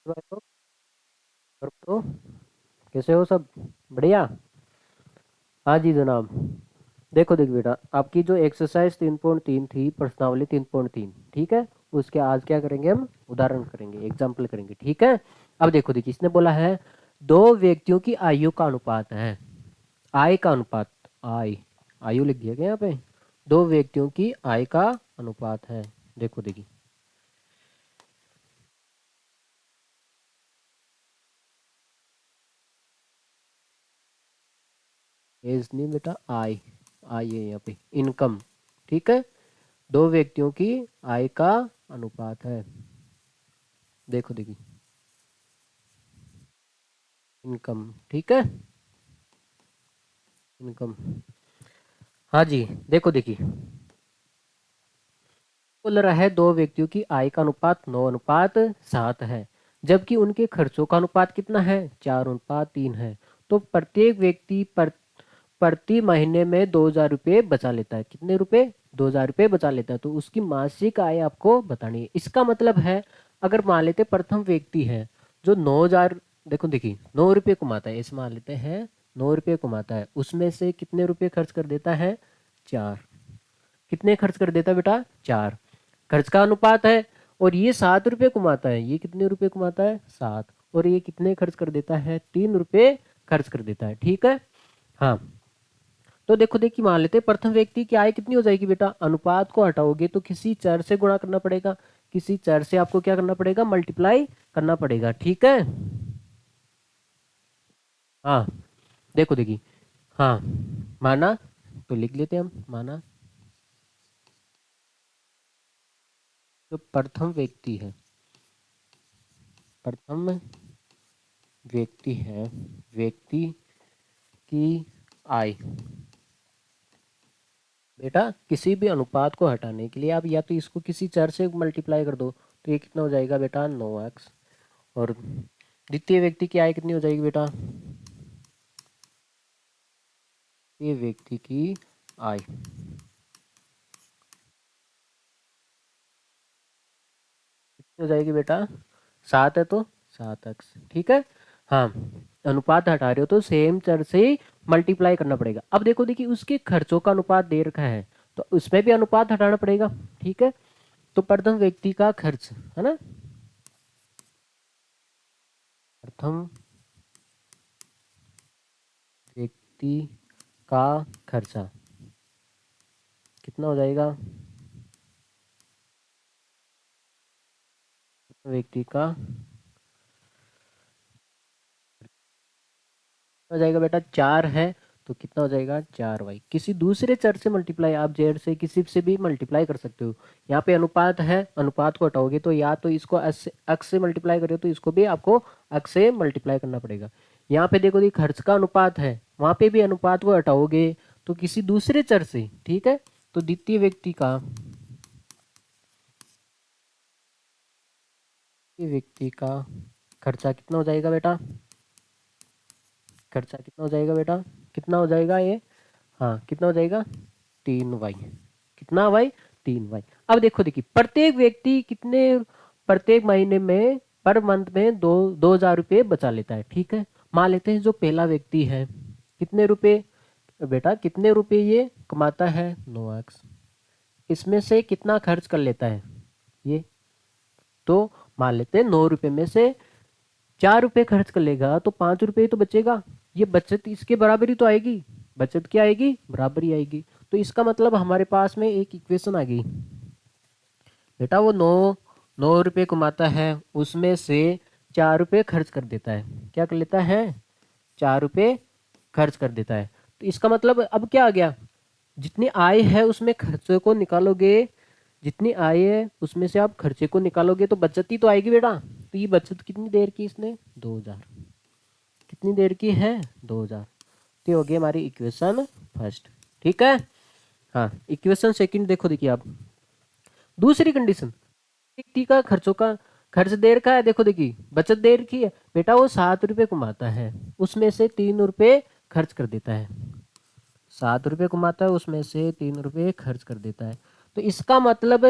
भाई लोग, और तो कैसे हो सब? बढ़िया। हाँ जी जनाब। देखो बेटा, आपकी जो एक्सरसाइज 3.3 थी, प्रश्नावली 3.3, ठीक है। उसके आज क्या करेंगे, हम उदाहरण करेंगे, एग्जाम्पल करेंगे, ठीक है। अब देखो देखिए, इसने बोला है दो व्यक्तियों की आयु का अनुपात है। आय का अनुपात, आय, आयु लिख दिया गया यहाँ पे। दो व्यक्तियों की आय का अनुपात है। देखो देखिए, एज नहीं बेटा, आय। आय है यहाँ पे, इनकम, ठीक है। दो व्यक्तियों की आय का अनुपात है। देखो देखिए, इनकम, ठीक है, इनकम। हाँ जी, देखो देखिए, बोल रहा है दो व्यक्तियों की आय का अनुपात 9:7 है, जबकि उनके खर्चों का अनुपात कितना है, 4:3 है। तो प्रत्येक व्यक्ति प्रति महीने में 2,000 रुपये बचा लेता है। कितने रुपए? 2,000 रुपये बचा लेता है। तो उसकी मासिक आय आपको बतानी है। इसका मतलब है, अगर मान लेते प्रथम व्यक्ति है जो 9,000, देखो देखिए, 9 रुपये कमाता है, ऐसे मान लेते हैं 9 रुपये कमाता है, उसमें से कितने रुपए खर्च कर देता है? 4। कितने खर्च कर देता है बेटा? 4। खर्च का अनुपात है। और ये 7 रुपये कमाता है, ये कितने रुपए कमाता है? 7। और ये कितने खर्च कर देता है? 3 रुपये खर्च कर देता है, ठीक है। हाँ, तो देखो देखिए, मान लेते हैं प्रथम व्यक्ति की आय कितनी हो जाएगी बेटा? अनुपात को हटाओगे तो किसी चर से गुणा करना पड़ेगा, किसी चर से आपको क्या करना पड़ेगा? मल्टीप्लाई करना पड़ेगा, ठीक है। हाँ, देखो देखिए, हाँ, माना, तो लिख लेते हैं हम, माना जो प्रथम व्यक्ति है, प्रथम व्यक्ति है, व्यक्ति की आय, बेटा किसी भी अनुपात को हटाने के लिए आप या तो इसको किसी चर से मल्टीप्लाई कर दो, तो ये कितना हो जाएगा बेटा? 9x। और द्वितीय व्यक्ति की आय कितनी हो जाएगी बेटा? ये व्यक्ति की आय कितनी हो जाएगी बेटा? 7 है तो 7x, ठीक है। हाँ, अनुपात हटा रहे हो तो सेम चर से मल्टीप्लाई करना पड़ेगा। अब देखो देखिए, उसके खर्चों का अनुपात दे रखा है, तो उसमें भी अनुपात हटाना पड़ेगा, ठीक है। तो प्रथम व्यक्ति का खर्च है ना, प्रथम व्यक्ति का खर्चा कितना हो जाएगा? व्यक्ति का हो जाएगा बेटा, 4 है, तो कितना हो जाएगा? 4y। किसी दूसरे चर से मल्टीप्लाई, आप जेड से किसी से भी मल्टीप्लाई कर सकते हो। यहाँ पे अनुपात है, अनुपात को हटाओगे तो या तो इसको अक्स से मल्टीप्लाई करो, तो इसको भी आपको अक्स से मल्टीप्लाई करना पड़ेगा। यहाँ पे देखो, ये खर्च का अनुपात है, वहां पे भी अनुपात को हटाओगे तो किसी दूसरे चर से, ठीक है। तो द्वितीय व्यक्ति का, व्यक्ति का खर्चा कितना हो जाएगा बेटा? खर्चा कितना हो जाएगा बेटा? कितना हो जाएगा ये? हाँ, कितना हो जाएगा? 3y। कितना वाई? 3y। अब देखो देखिए, प्रत्येक व्यक्ति कितने, प्रत्येक महीने में, पर मंथ में 2,000 रुपये बचा लेता है, ठीक है। मान लेते हैं जो पहला व्यक्ति है, कितने रुपए बेटा, कितने रुपए ये कमाता है? 9x। इसमें से कितना खर्च कर लेता है ये? तो मान लेते हैं 9 रुपए में से 4 रुपए खर्च कर लेगा, तो 5 रुपए तो बचेगा। ये बचत इसके बराबरी तो आएगी, बचत क्या आएगी? बराबरी आएगी। तो इसका मतलब हमारे पास में एक इक्वेशन आ गई बेटा। वो 9 रुपए कमाता है, उसमें से 4 रुपए खर्च कर देता है। क्या कर लेता है? 4 रुपए खर्च कर देता है। तो इसका मतलब अब क्या आ गया? जितनी आय है उसमें खर्चे को निकालोगे, जितनी आय है उसमें से आप खर्चे को निकालोगे तो बचत ही तो आएगी बेटा। तो ये बचत कितनी देर की इसने? 2,000। कितनी देर की है? 2,000। तो ये हो गई हमारी इक्वेशन फर्स्ट, ठीक है। हाँ, इक्वेशन सेकंड देखो देखिए आप, दूसरी कंडीशन, व्यक्ति का खर्चों का, खर्च देर का है, देखो देखिए, बचत देर की है बेटा। वो 7 रुपये कमाता है, उसमें से 3 रुपये खर्च कर देता है। 7 रुपये कमाता है, उसमें से 3 रुपये खर्च कर देता है। तो इसका मतलब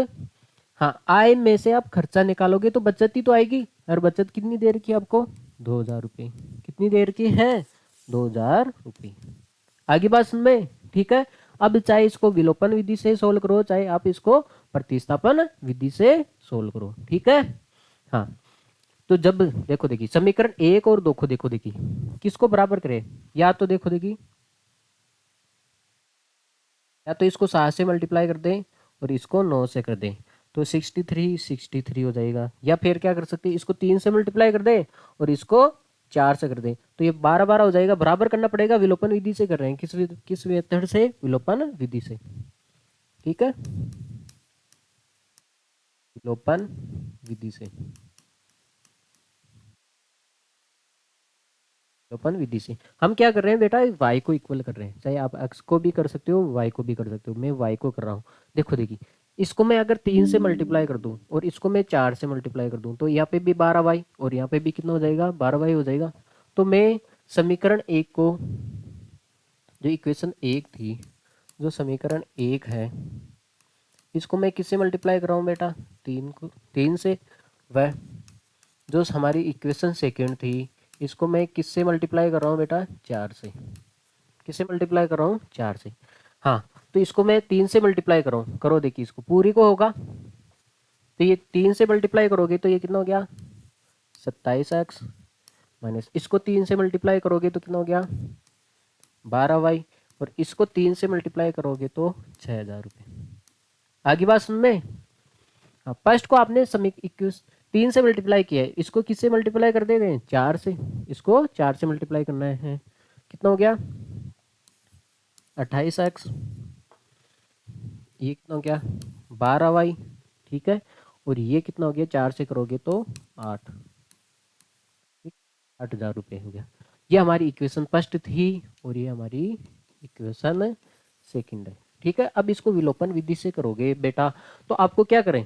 हाँ, आय में से आप खर्चा निकालोगे तो बचत ही तो आएगी, और बचत कितनी देर की आपको, 2,000 रुपये। कितनी देर की है, 2,000 रुपये। आगे बात सुन में, ठीक है। अब चाहे इसको विलोपन विधि से सोल्व करो, चाहे आप इसको प्रतिस्थापन विधि से सोल्व करो, ठीक है। हाँ, तो जब देखो देखिए समीकरण 1 और 2 को देखो देखिए किसको बराबर करे, या तो देखो देखिए, या तो इसको 7 से मल्टीप्लाई कर दें और इसको 9 से कर दें, तो 63 हो जाएगा। या फिर क्या कर सकते हैं, इसको 3 से मल्टीप्लाई कर दें और इसको 4 से कर दें, तो ये 12 हो जाएगा। बराबर करना पड़ेगा, विलोपन विधि से कर रहे हैं, किस मेथड से, विलोपन विधि से, ठीक है, विलोपन विधि से, विलोपन विधि से हम क्या कर रहे हैं बेटा, y को इक्वल कर रहे हैं। चाहे आप x को भी कर सकते हो, y को भी कर सकते हो, मैं y को कर रहा हूँ। देखो देखिए, इसको मैं अगर 3 से मल्टीप्लाई कर दूं और इसको मैं 4 से मल्टीप्लाई कर दूं, तो यहाँ पे भी 12y और यहाँ पे भी कितना हो जाएगा, 12y हो जाएगा। तो मैं समीकरण 1 को, जो इक्वेशन 1 थी, जो समीकरण 1 है, इसको मैं किससे मल्टीप्लाई कर रहा हूँ बेटा, 3 से। वह जो हमारी इक्वेशन सेकेंड थी, इसको मैं किससे मल्टीप्लाई कर रहा हूँ बेटा, 4 से। किससे मल्टीप्लाई कर रहा हूँ, 4 से। हाँ, तो इसको मैं 3 से मल्टीप्लाई कर रहा हूँ, करो देखिए, इसको पूरी को होगा, तो ये 3 से मल्टीप्लाई करोगे तो ये कितना हो गया, 27x, माइनस इसको 3 से मल्टीप्लाई करोगे तो कितना हो गया, 12y, और इसको 3 से मल्टीप्लाई करोगे तो 6,000 रुपये। आगे बात सुन में। हाँ, फर्स्ट को आपने समीक 3 से मल्टीप्लाई किया है, इसको किससे मल्टीप्लाई कर देंगे, 4 से। इसको 4 से मल्टीप्लाई करना है, कितना हो गया, 28x, ये कितना हो गया, 12y, ठीक है। और ये कितना हो गया, 4 से करोगे तो 8, 8,000 रुपये हो गया। ये हमारी इक्वेशन फर्स्ट थी और ये हमारी इक्वेशन सेकंड है, ठीक है। अब इसको विलोपन विधि से करोगे बेटा, तो आपको क्या करें,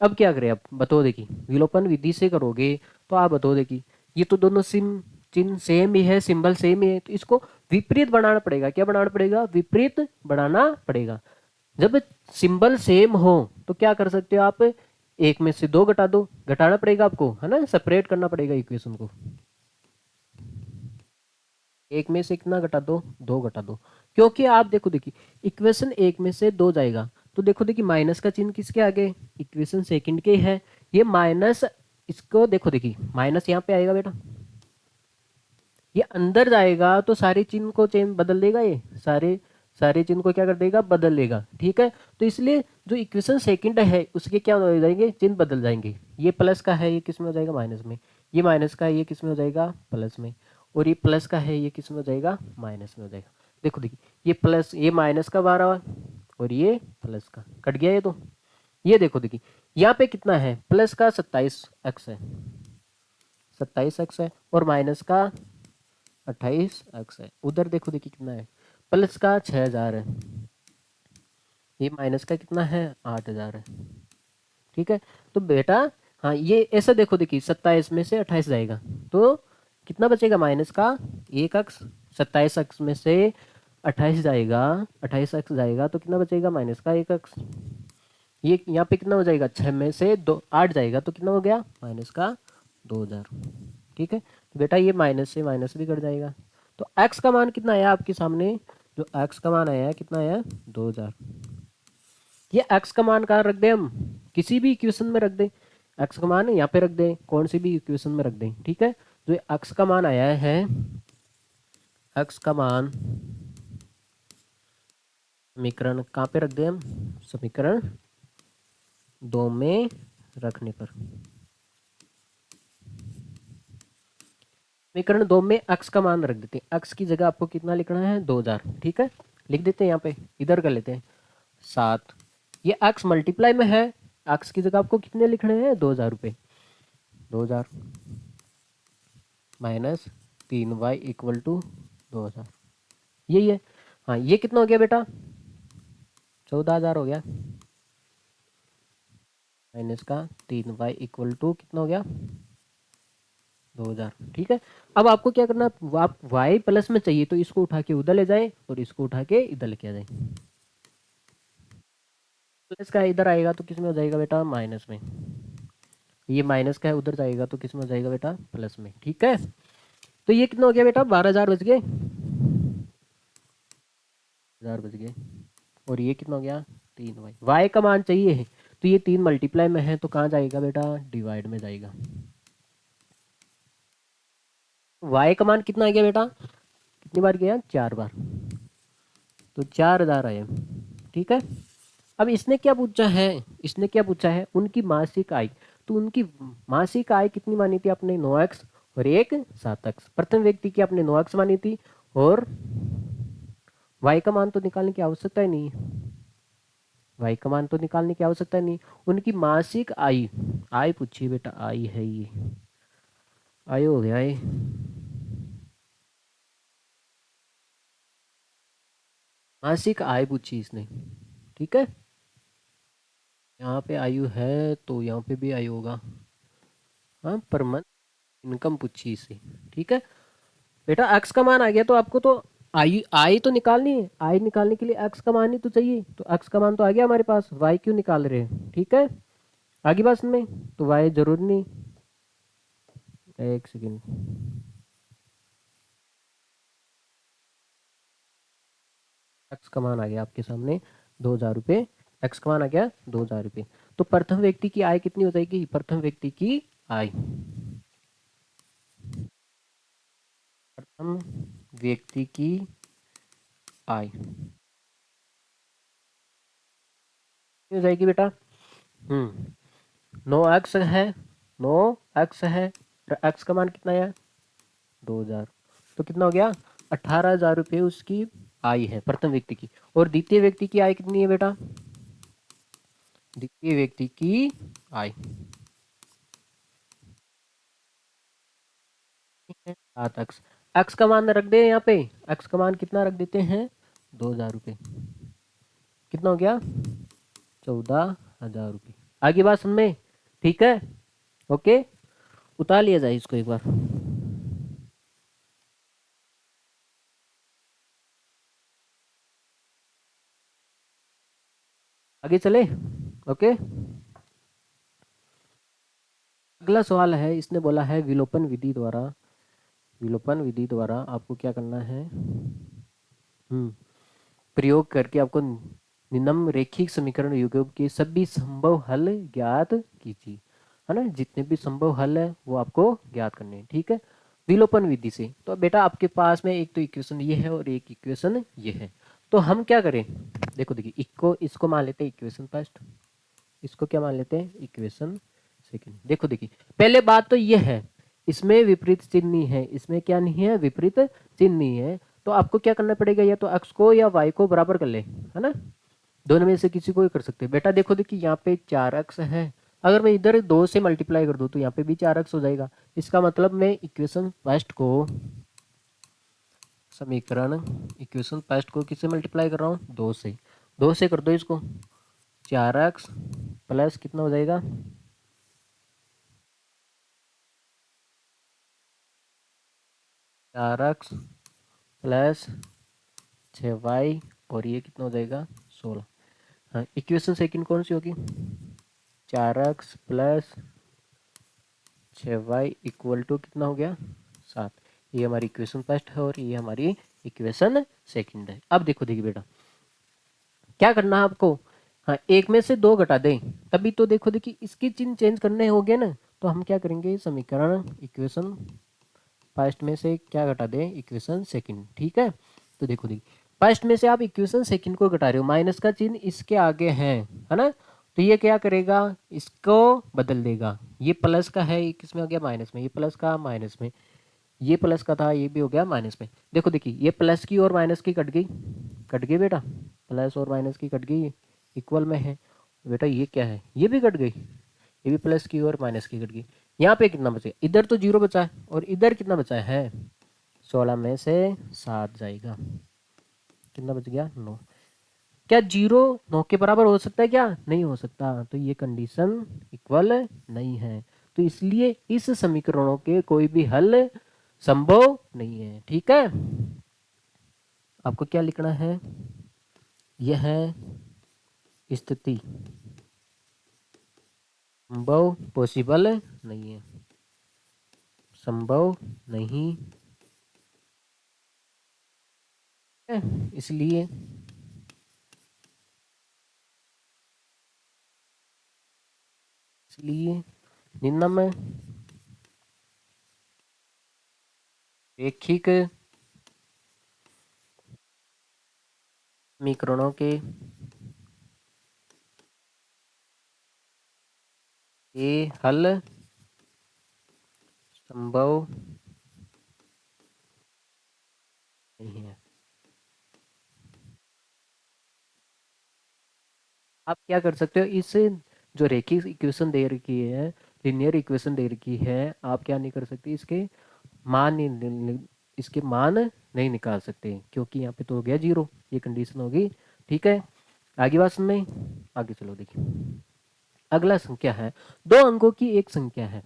अब क्या करें, अब बताओ देखिए, विलोपन विधि से करोगे तो आप बताओ देखिए, ये तो दोनों चिन्ह सेम ही है, सिंबल सेम ही है, तो इसको विपरीत बनाना पड़ेगा। क्या बनाना पड़ेगा, विपरीत बनाना पड़ेगा। जब सिंबल सेम हो तो क्या कर सकते हो आप, एक में से दो घटा दो, घटाना पड़ेगा आपको, है ना, सेपरेट करना पड़ेगा इक्वेशन को। एक में से कितना घटा दो, दो घटा दो, क्योंकि आप देखो देखिए, इक्वेशन एक में से दो जाएगा, तो देखो देखिए माइनस का चिन्ह किसके आगे, इक्वेशन सेकंड के है, ये माइनस, इसको देखो देखिए माइनस यहाँ पे आएगा बेटा, ये अंदर जाएगा तो सारे चिन्ह को चेंज बदल देगा, ये सारे सारे चिन्ह को क्या कर देगा, बदल देगा, ठीक है। तो इसलिए जो इक्वेशन सेकंड है उसके क्या हो जाएंगे, चिन्ह बदल जाएंगे। ये प्लस का है, ये किस में हो जाएगा, माइनस में। ये माइनस का है, ये किस में हो जाएगा, प्लस में। और ये प्लस का है, ये किस में हो जाएगा, माइनस में हो जाएगा। देखो देखिए, ये प्लस, ये माइनस का 12 और ये प्लस का, कट गया ये तो। ये देखो देखिए, यहाँ पे कितना है, प्लस का 27x है, 27x है, और माइनस का 28x है। उधर देखो देखिए कितना है, प्लस का 6,000 है, ये माइनस का कितना है, 8,000 है, ठीक है। तो बेटा, हाँ, ये ऐसा देखो देखिए, 27 में से 28 जाएगा तो कितना बचेगा, माइनस का 1x। 27x में से 28 जाएगा, 28x जाएगा तो कितना बचेगा, माइनस का 1x। ये यहाँ पे कितना हो जाएगा, 6 में से 2 8 जाएगा तो कितना हो गया, माइनस का 2,000, ठीक है। तो बेटा ये माइनस से माइनस भी कट जाएगा, तो x का मान कितना आया आपके सामने, जो x का मान आया है कितना आया, 2,000। ये x का मान कहाँ रख दें, हम किसी भी इक्वेशन में रख दें, x का मान यहाँ पे रख दें, कौन सी भी इक्वेशन में रख दें, ठीक है। जो x का मान आया है, x का मान समीकरण कहाँ पे रख दें हम, समीकरण 2 में रखने पर, समीकरण 2 में x का मान रख देते हैं। x की जगह आपको कितना लिखना है, 2,000, ठीक है। लिख देते हैं यहाँ पे, इधर कर लेते हैं 7। ये x मल्टीप्लाई में है, x की जगह आपको कितने लिखने हैं, 2,000 रुपये। 2,000 माइनस 3y इक्वल टू 2,000, यही है। हाँ, ये कितना हो गया बेटा, 14,000 हो गया, माइनस का 3y इक्वल टू कितना हो गया, 2,000, ठीक है। अब आपको क्या करना, आप y प्लस में चाहिए तो इसको उठा के उधर ले जाए और इसको उठा के इधर लेके आ जाए। प्लस का इधर आएगा तो किस में हो जाएगा बेटा, माइनस में। ये माइनस का है उधर जाएगा तो किस में हो जाएगा बेटा, प्लस में। ठीक है, तो ये कितना हो गया बेटा, 12,000 बच गए, 1000 बच गए। और ये कितना हो गया, 3y। y का मान चाहिए है तो ये 3 मल्टीप्लाई में है तो कहाँ जाएगा बेटा, डिवाइड में जाएगा। y का मान कितना आ गया बेटा, कितनी बार गया, 4 बार, तो 4,000 आए। ठीक है, अब इसने क्या पूछा है, इसने क्या पूछा है, उनकी मासिक आय। तो उनकी मासिक आय कितनी मानी थी आपने, 9x और एक 7x। प्रथम व्यक्ति की आपने 9x मानी थी और y का मान तो निकालने की आवश्यकता ही नहीं है, y का मान तो निकालने की आवश्यकता नहीं। उनकी मासिक आय, आय पूछिए बेटा, आय है ये, आय हो गया ये, मासिक आय पूछी इसने। ठीक है, यहाँ पे आयु है तो यहाँ पे भी आयु होगा, हाँ, पर मंथ इनकम पूछी इसे। ठीक है बेटा, एक्स का मान आ गया तो आपको तो आई आई तो निकालनी है, आई निकालने के लिए एक्स का मान ही तो चाहिए, तो एक्स का मान तो आ गया हमारे पास, वाई क्यों निकाल रहे हैं। ठीक है, आगे बात में तो वाई जरूर नहीं, एक सेकेंड, एक्स का मान आ गया आपके सामने 2,000 रुपये, एक्स का मान आ गया 2,000 रुपये। तो प्रथम व्यक्ति की आय कितनी हो जाएगी, प्रथम व्यक्ति की आय, प्रथम व्यक्ति की आय हो जाएगी बेटा, 9x है, 9x है, एक्स का मान कितना है, 2,000, तो कितना हो गया, 18,000 रुपये उसकी आय है प्रथम व्यक्ति की। और द्वितीय व्यक्ति की आय कितनी है बेटा, द्वितीय व्यक्ति की आय 7x, एक्स का मान रख दे यहाँ पे, एक्स का मान कितना रख देते हैं, 2,000 रुपये, कितना हो गया, 14,000 रुपये। आगे बात समझ में, ठीक है, ओके, उतार लिया जाए इसको एक बार, आगे चले, ओके। अगला सवाल है, इसने बोला है विलोपन विधि द्वारा, विलोपन विधि द्वारा आपको क्या करना है, प्रयोग करके आपको निम्न रेखिक समीकरण युग्म के सभी संभव हल ज्ञात कीजिए, है ना, जितने भी संभव हल है वो आपको ज्ञात करने हैं। ठीक है, विलोपन विधि से तो बेटा आपके पास में एक तो इक्वेशन ये है और एक इक्वेशन ये है, तो हम क्या करें, देखो देखिए, इसको इसको मान लेते हैं इक्वेशन फर्स्ट, इसको क्या मान लेते हैं, इक्वेशन सेकंड। देखो देखिए, पहले बात तो ये है, इसमें विपरीत चिन्ह नहीं है, इसमें क्या नहीं है, विपरीत चिन्ह नहीं है, तो आपको क्या करना पड़ेगा, या तो x को या y को बराबर कर ले, है ना, दोनों में से किसी को ही कर सकते हैं। बेटा देखो देखिए, यहाँ पे 4x है, अगर मैं इधर 2 से मल्टीप्लाई कर दूं तो यहाँ पे भी 4x हो जाएगा। इसका मतलब मैं इक्वेशन फर्स्ट को, समीकरण इक्वेशन फर्स्ट को किससे मल्टीप्लाई कर रहा हूँ, 2 से, 2 से कर दो इसको, 4x प्लस कितना हो जाएगा, 4x प्लस 6y, और ये कितना हो जाएगा, 16। हाँ, इक्वेशन सेकंड कौन सी होगी, 4x plus 6y equal to कितना हो गया, 7। ये हमारी इक्वेशन फर्स्ट है और ये हमारी इक्वेशन सेकंड है। अब देखो देखिए बेटा, क्या करना है आपको, हाँ, एक में से 2 घटा दें, तभी तो देखो देखिए इसके चिन्ह चेंज करने होंगे ना, तो हम क्या करेंगे, समीकरण इक्वेशन फर्स्ट में से क्या घटा दें, इक्वेशन सेकंड। ठीक है, तो देखो देखिए, फर्स्ट में से आप इक्वेशन सेकंड को घटा रहे हो, माइनस का चिन्ह इसके आगे है ना, तो ये क्या करेगा, इसको बदल देगा, ये प्लस का है, ये किसमें हो गया, माइनस में, ये प्लस का माइनस में, ये प्लस का था, ये भी हो गया माइनस में। देखो देखिए, ये प्लस की और माइनस की कट गई, कट गई बेटा, प्लस और माइनस की कट गई, इक्वल में है बेटा, ये क्या है, ये भी कट गई, ये भी प्लस की और माइनस की कट गई। यहाँ पे कितना बचे, इधर तो 0 बचा है और इधर कितना बचा है, 16 में से 7 जाएगा, कितना बच गया, 9। क्या 0 9 के बराबर हो सकता है, क्या नहीं हो सकता, तो ये कंडीशन इक्वल नहीं है, तो इसलिए इस समीकरणों के कोई भी हल संभव नहीं है। ठीक है, आपको क्या लिखना है, यह है स्थिति संभव पॉसिबल नहीं है, संभव नहीं है, इसलिए निम्न रैखिक समीकरणों के ये हल संभव नहीं है। आप क्या कर सकते हो, इस जो रेखिक इक्वेशन दे रखी है, लिनियर इक्वेशन दे रखी है, आप क्या नहीं कर सकते, इसके मान नहीं निकाल सकते, क्योंकि यहाँ पे तो हो गया 0, ये कंडीशन होगी। ठीक है, आगे बात सुन, आगे चलो देखिए। अगला संख्या है, दो अंकों की एक संख्या है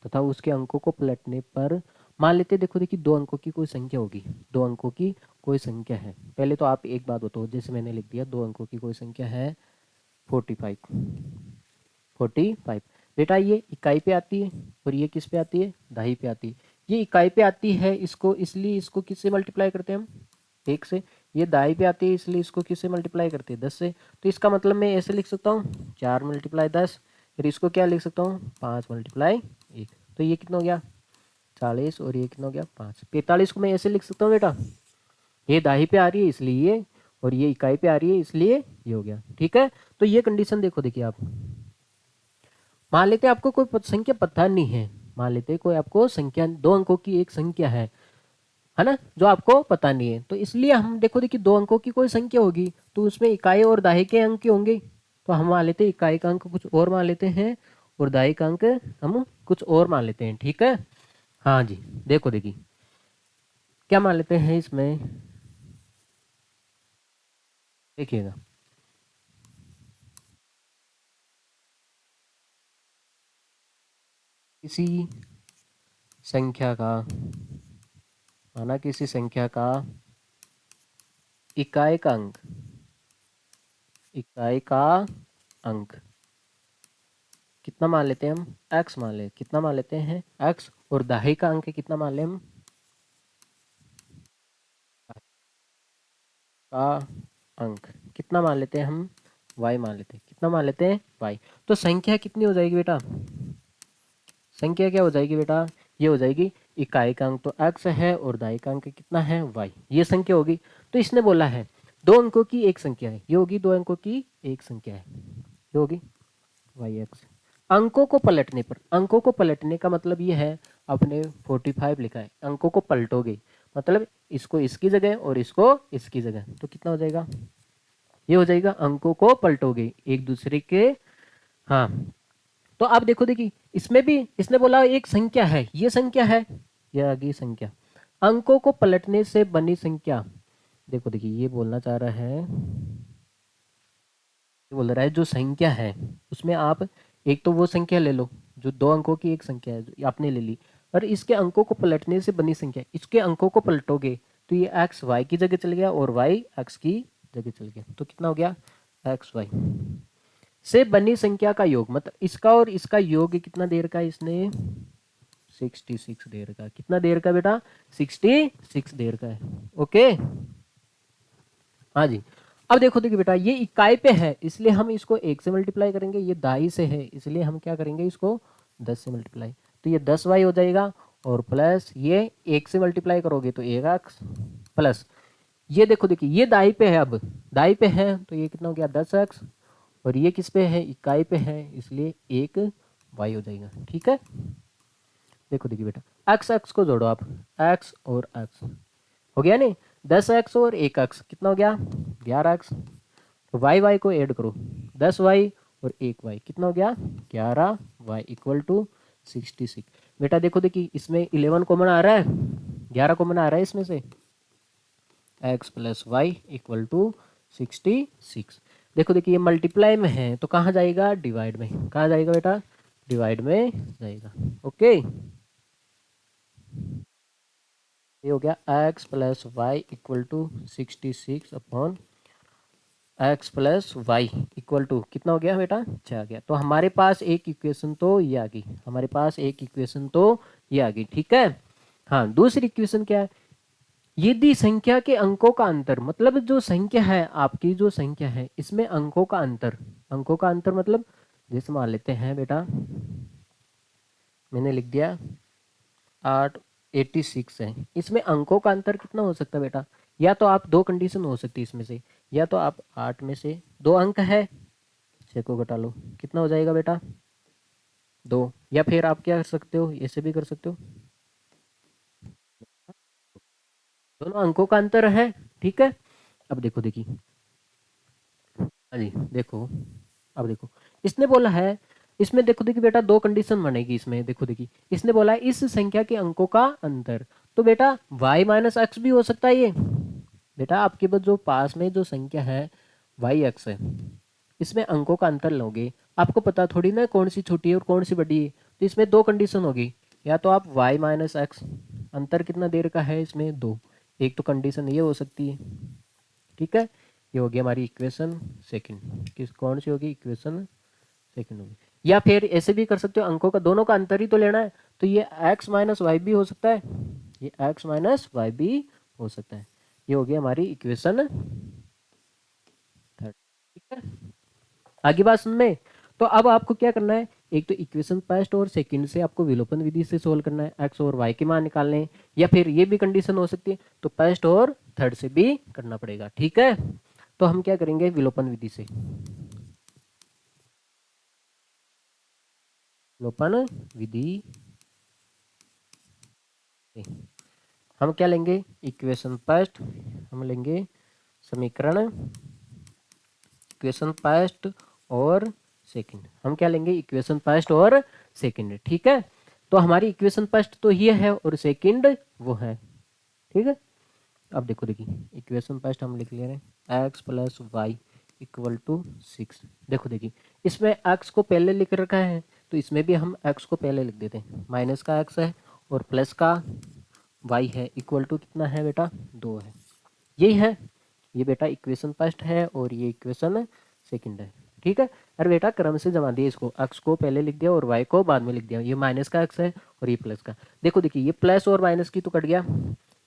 तथा उसके अंकों को पलटने पर मान लेते, देखो देखिए, दो अंकों की कोई संख्या होगी, दो अंकों की कोई संख्या है। पहले तो आप एक बात बताओ, जैसे मैंने लिख दिया, दो अंकों की कोई संख्या है 45, 45। बेटा ये इकाई पे आती है और ये किस पे आती है, दहाई पे आती है। ये इकाई पे आती है, इसको इसलिए इसको किससे मल्टीप्लाई करते हैं हम, 1 से। ये दाई पे आती है, इसलिए इसको किससे मल्टीप्लाई करते हैं, 10 से। तो इसका मतलब मैं ऐसे लिख सकता हूँ 4 × 10, फिर इसको क्या लिख सकता हूँ 5 × 1। तो ये कितना हो गया 40, और ये कितना हो गया 5, 45 को मैं ऐसे लिख सकता हूँ बेटा, ये दाही पे आ रही है इसलिए ये, और ये इकाई पे आ रही है इसलिए ये हो गया। ठीक है, तो ये कंडीशन देखो, देखिए आप मान लेते हैं आपको कोई संख्या पता नहीं है, मान लेते हैं कोई आपको संख्या, दो अंकों की एक संख्या है ना, जो आपको पता नहीं है, तो इसलिए हम देखो, देखिए दो अंकों की कोई संख्या होगी तो उसमें इकाई और दाहे के अंक होंगे, तो हम मान लेते हैं इकाई का अंक कुछ और मान लेते हैं और दाहे का अंक हम कुछ और मान लेते हैं। ठीक है, हाँ जी, देखो देखिए क्या मान लेते हैं इसमें, देखिएगा, किसी संख्या का, माना किसी संख्या का इकाई का अंक, इकाई का अंक कितना मान लेते हैं हम, x मान ले, कितना मान लेते हैं x, और दहाई का अंक कितना मान ले हम, का अंक कितना मान लेते हैं हम, y मान लेते हैं, कितना मान लेते हैं y। तो संख्या कितनी हो जाएगी बेटा, संख्या क्या हो जाएगी बेटा, ये हो जाएगी, इकाई का अंक तो x है और दाई का अंक कितना है y, ये संख्या होगी। तो इसने बोला है दो अंकों की एक संख्या है, ये होगी दो अंकों की एक संख्या है, ये होगी yx। अंकों को पलटने पर, अंकों को पलटने का मतलब ये है, आपने 45 लिखा है, अंकों को पलटोगे मतलब इसको इसकी जगह और इसको इसकी जगह, तो कितना हो जाएगा, ये हो जाएगा, अंकों को पलटोगे एक दूसरे के। हाँ, तो आप देखो, देखिए इसमें भी इसने बोला एक संख्या है, ये संख्या है, ये आ गई संख्या, अंकों को पलटने से बनी संख्या। देखो देखिए ये बोलना चाह रहा है, ये बोल रहा है जो संख्या है उसमें आप एक तो वो संख्या ले लो जो दो अंकों की एक संख्या है, जो आपने ले ली, और इसके अंकों को पलटने से बनी संख्या, इसके अंकों को पलटोगे तो ये x y की जगह चल गया और y x की जगह चल गया, तो कितना हो गया x y से बनी संख्या का योग, मतलब इसका और इसका योग कितना देर का, इसने 66 देर का, कितना देर का बेटा 66 देर का है। ओके, हाँ जी। अब देखो, देखिए बेटा ये इकाई पे है इसलिए हम इसको 1 से मल्टीप्लाई करेंगे, ये दाई से है इसलिए हम क्या करेंगे इसको 10 से मल्टीप्लाई, तो ये 10y हो जाएगा, और प्लस ये 1 से मल्टीप्लाई करोगे तो 1x, प्लस ये देखो, देखिए ये दाई पे है, अब दाई पे है तो ये कितना हो गया 10x, और ये किस पे है, इकाई पे है इसलिए 1y हो जाएगा। ठीक है, देखो देखिए बेटा x x को जोड़ो आप, x और x हो गया नहीं, 10x और 1x कितना हो गया 11x, तो वाई वाई को ऐड करो, 10y और 1y कितना हो गया 11y इक्वल टू 66। बेटा देखो, देखिए इसमें 11 कॉमन आ रहा है, 11 कॉमन आ रहा है इसमें से, x plus y equal to 66। देखो देखिए ये मल्टीप्लाई में है तो कहाँ जाएगा, डिवाइड में, कहाँ जाएगा बेटा, डिवाइड में जाएगा। ओके, ये हो गया x plus y equal to 66 upon x plus y equal to कितना हो गया बेटा 6 आ गया। तो हमारे पास एक इक्वेशन तो ये आ गई, हमारे पास एक इक्वेशन तो ये आ गई। ठीक है। हाँ, दूसरी इक्वेशन क्या है, यदि संख्या के अंकों का अंतर, मतलब जो संख्या है आपकी, जो संख्या है इसमें अंकों का अंतर, अंकों का अंतर मतलब जैसे मान लेते हैं बेटा, मैंने लिख दिया 886 है, इसमें अंकों का अंतर कितना हो सकता है बेटा, या तो आप दो कंडीशन हो सकती है इसमें से, या तो आप 8 में से 2 अंक है 6 को घटा लो, कितना हो जाएगा बेटा 2, या फिर आप क्या कर सकते हो, ऐसे भी कर सकते हो, दोनों अंकों का अंतर है। ठीक है। अब देखो देखिए, हाँ जी देखो, अब देखो इसने बोला है, इसमें देखो देखिए बेटा दो कंडीशन बनेगी इसमें, देखो देखिए इसने बोला है इस संख्या के अंकों का अंतर, तो बेटा y माइनस एक्स भी हो सकता है ये, बेटा आपके पास जो पास में जो संख्या है वाई एक्स है, इसमें अंकों का अंतर लोगे, आपको पता थोड़ी ना कौन सी छोटी है और कौन सी बड़ी है, तो इसमें दो कंडीशन होगी, या तो आप y माइनस एक्स, अंतर कितना देर का है इसमें दो, एक तो कंडीशन ये हो सकती है। ठीक है, ये हो गई हमारी इक्वेशन सेकंड, किस कौन सी होगी इक्वेशन सेकंड होगी। या फिर ऐसे भी कर सकते हो, अंकों का दोनों का अंतर ही तो लेना है, तो ये x माइनस वाई भी हो सकता है, ये x माइनस वाई भी हो सकता है। ये हो गई हमारी इक्वेशन थर्ड। ठीक है, आगे बात सुन में। तो अब आपको क्या करना है, एक तो इक्वेशन फर्स्ट और सेकंड से आपको विलोपन विधि से सोल्व करना है, एक्स और वाई के मान निकालने हैं, या फिर ये भी कंडीशन हो सकती है, तो फर्स्ट और थर्ड से भी करना पड़ेगा। ठीक है, तो हम क्या करेंगे विलोपन विधि से, विलोपन विधि से हम क्या लेंगे, इक्वेशन फर्स्ट, हम लेंगे समीकरण, इक्वेशन फर्स्ट और सेकंड, हम क्या लेंगे इक्वेशन फर्स्ट और सेकंड। ठीक है, तो हमारी इक्वेशन फर्स्ट तो ये है और सेकंड वो है। ठीक है, अब देखो देखिए इक्वेशन फर्स्ट हम लिख ले रहे हैं x plus y equal to 6। देखो देखिए इसमें एक्स को पहले लिख रखा है, तो इसमें भी हम एक्स को पहले लिख देते हैं, माइनस का एक्स है और प्लस का वाई है, इक्वल टू कितना है बेटा 2 है। यही है, ये बेटा इक्वेशन फर्स्ट है और ये इक्वेशन सेकंड है। ठीक है, अरे बेटा क्रम से जमा दिए इसको, एक्स को पहले लिख दिया और वाई को बाद में लिख दिया, ये माइनस का एक्स है और ये प्लस का। देखो देखिए ये प्लस और माइनस की तो कट गया,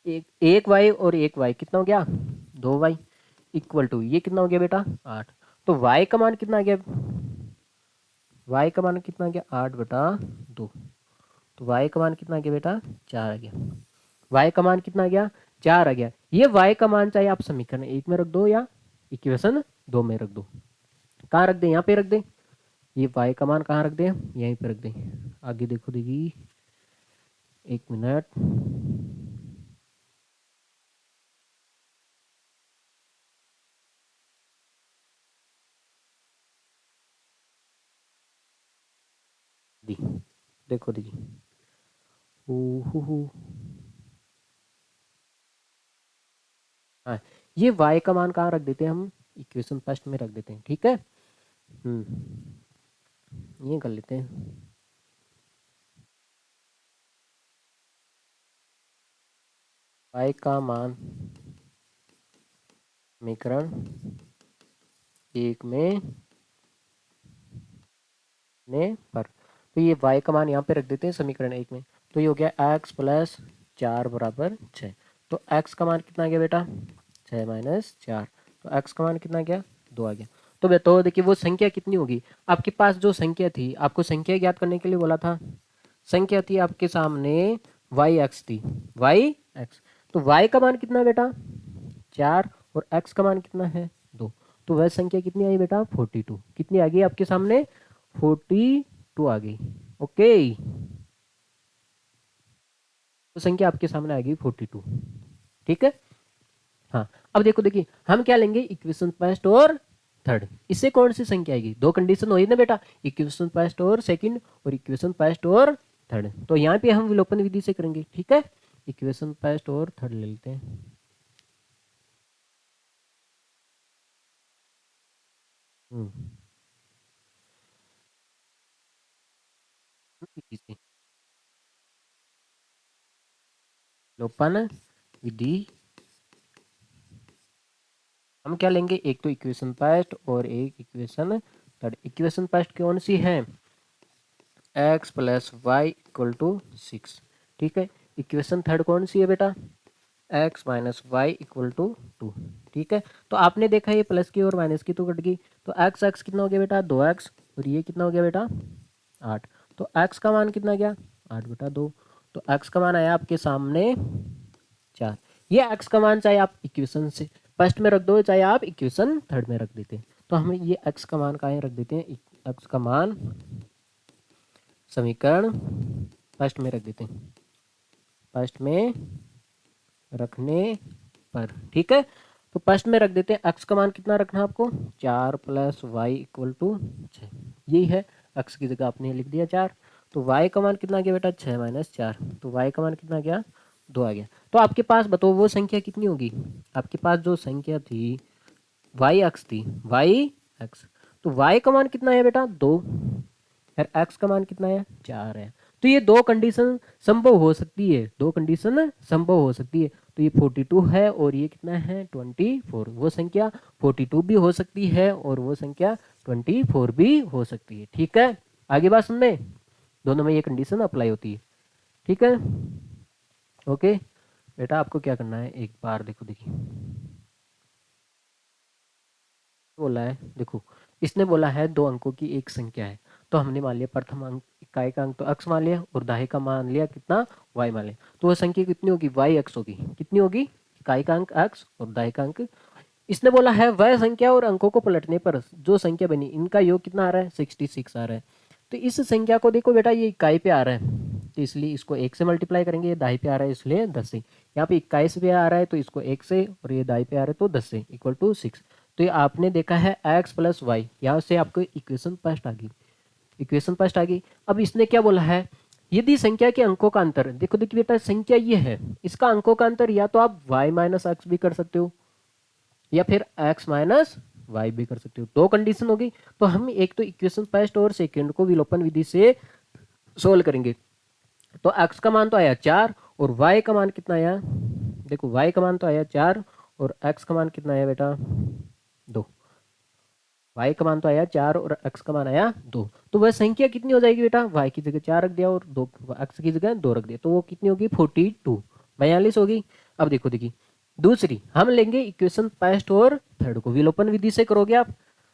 एक वाई और एक वाई कितना हो गया 2 वाई, इक्वल टू ये कितना हो गया बेटा 8। तो वाई का मान कितना आ गया, वाई का मान कितना आ गया 8/2, तो वाई का मान कितना आ गया बेटा 4 आ गया, वाई का मान कितना आ गया 4 आ गया। ये वाई का मान चाहे आप समीकरण एक में रख दो या इक्वेशन दो में रख दो, कहाँ रख दें, यहाँ पे रख दें, ये वाई का मान कहाँ रख दें, यहीं पे रख दें। आगे देखो देखिए, एक मिनट, दी देखो देखिए, हु हु हु। हाँ, ये y का मान कहाँ रख देते हैं हम, इक्वेशन फर्स्ट में रख देते हैं। ठीक है, ये कर लेते हैं, y का मान समीकरण एक में ने पर, तो ये y का मान यहाँ पे रख देते हैं समीकरण एक में, तो ये हो गया x प्लस 4 बराबर 6। तो x का मान कितना आ गया बेटा 6 माइनस 4, तो x का मान कितना आ गया 2 आ गया। तो बताओ देखिए वो संख्या कितनी होगी, आपके पास जो संख्या थी, आपको संख्या ज्ञात करने के लिए बोला था, संख्या थी आपके सामने वाई एक्स थी, वाई एक्स, तो वाई का मान कितना है बेटा 4 और एक्स का मान कितना है 2, तो वह संख्या कितनी आई बेटा 42, कितनी आ गई आपके सामने 42 आ गई। ओके, तो संख्या आपके सामने आ गई 42। ठीक है, हाँ, अब देखो देखिए हम क्या लेंगे इक्वेशन फर्स्ट और थर्ड, इससे कौन सी संख्या आएगी, दो कंडीशन हुई ना बेटा, इक्वेशन फर्स्ट और सेकंड और इक्वेशन फर्स्ट और थर्ड, तो यहाँ पे हम विलोपन विधि से करेंगे। ठीक है, इक्वेशन फर्स्ट और थर्ड ले लेते हैं। हम्म, विधि से, विलोपन विधि हम क्या लेंगे, एक तो इक्वेशन फर्स्ट और एक इक्वेशन थर्ड। इक्वेशन फर्स्ट कौन सी है, x plus y equal to 6, ठीक है। इक्वेशन थर्ड कौन सी है बेटा, x minus y equal to 2, ठीक है। तो आपने देखा ये प्लस की और माइनस की तो कट गई, तो x कितना हो गया बेटा 2x, और ये कितना हो गया बेटा 8। तो x का मान कितना गया 8 बेटा 2। तो x का मान आया आपके सामने 4। ये x का मान चाहे आप इक्वेशन से फर्स्ट में रख दो चाहे आप इक्वेशन थर्ड में रख देते हैं, तो हम ये x का मान कहाँ रख देते हैं, x का मान समीकरण फर्स्ट में रख देते हैं, फर्स्ट में रखने पर, ठीक है। तो फर्स्ट में रख देते हैं, x का मान कितना रखना है आपको 4 प्लस वाई इक्वल टू 6, यही है। x की जगह आपने लिख दिया 4, तो y का मान कितना आ गया बेटा 6 माइनस 4, तो y का मान कितना आ गया 2 आ गया। तो आपके पास बताओ वो संख्या कितनी होगी, आपके पास जो संख्या थी वाई एक्स थी, वाई एक्स, तो वाई का मान कितना है बेटा 2, और एक्स का मान कितना है 4 है। तो ये दो कंडीशन संभव हो सकती है, दो कंडीशन संभव हो सकती है। तो ये 42 है और ये कितना है 24, वो संख्या 42 भी हो सकती है और वो संख्या 24 भी हो सकती है, ठीक है। आगे बात सुनने, दोनों में ये कंडीशन अप्लाई होती है, ठीक है। ओके बेटा, आपको क्या करना है, एक बार देखो, देखिए बोला है, देखो इसने बोला है दो अंकों की एक संख्या है, तो हमने मान लिया प्रथम अंक इकाई का अंक तो x मान लिया और दाहे का मान लिया कितना y मान लिया, तो वह संख्या कितनी होगी y x होगी, कितनी होगी, इकाई का अंक x और दाहे का अंक। इसने बोला है वह संख्या और अंकों को पलटने पर जो संख्या बनी इनका योग कितना आ रहा है 66 आ रहा है। तो इस संख्या को देखो बेटा ये इकाई पे आ रहा है, तो इसलिए इसको 1 से मल्टीप्लाई करेंगे, ये दाई पे आ रहा है इसलिए 10 से, यहाँ पे 21 पे आ रहा है तो इसको 1 से, और ये दाई पे आ रहा है तो 10 से इक्वल टू 6। तो ये आपने देखा है x प्लस वाई, यहाँ से आपको इक्वेशन फर्स्ट आ गई, इक्वेशन फर्स्ट आ गई। अब इसने क्या बोला है, यदि संख्या के अंकों का अंतर, देखो देखिए बेटा संख्या ये है, इसका अंकों का अंतर या तो आप y माइनस एक्स भी कर सकते हो या फिर x माइनस वाई भी कर सकते हो, दो कंडीशन होगी। तो हम एक तो इक्वेशन फर्स्ट और सेकंड को विलोपन विधि से सोल्व करेंगे। तो x का मान तो आया 4 और y का मान कितना आया, देखो y का मान तो आया 4 और x का मान कितना आया बेटा 2, y का मान तो आया 4 और x का मान आया 2, तो वह संख्या कितनी हो जाएगी बेटा, y की जगह 4 रख दिया और 2 x की जगह 2 रख दिया, तो वो कितनी होगी 42, 42 होगी। अब देखो देखिए दूसरी हम लेंगे इक्वेशन फर्स्ट और थर्ड को विलोपन विधि से करोगे आप,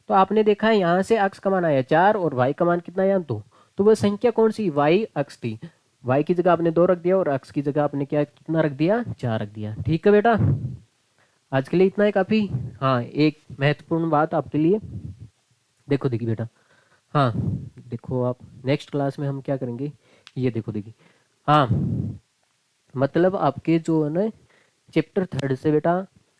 तो आपने देखा है यहाँ से x का मान आया 4 और y का मान कितना आया 2, तो वह संख्या कौन सी y x थी, y की जगह आपने 2 रख दिया और x की जगह आपने क्या कितना रख दिया 4 रख दिया, ठीक है बेटा। आज के लिए इतना है काफी। हाँ एक महत्वपूर्ण बात आपके लिए, देखो देखिए बेटा, हाँ देखो आप नेक्स्ट क्लास में हम क्या करेंगे, ये देखो देखिए, हाँ मतलब आपके जो है ना चैप्टर थर्ड से बेटा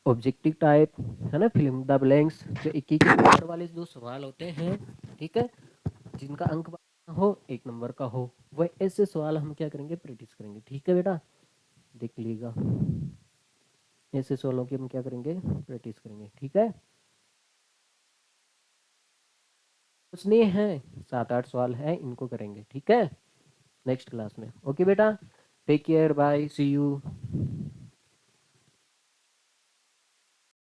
ऑब्जेक्टिव टाइप है ना, फिल्म द ब्लैंक्स, जो 21 नंबर वाले जो सवाल होते हैं, ठीक है, जिनका अंक हो 1 नंबर का हो, वह ऐसे सवाल हम क्या करेंगे प्रैक्टिस करेंगे, ठीक है बेटा, देख लीजिएगा ऐसे सवालों की हम क्या करेंगे प्रैक्टिस करेंगे, ठीक है। कुछ नहीं है, 7-8 सवाल है इनको करेंगे, ठीक है नेक्स्ट क्लास में। ओके बेटा, take care, bye, see you.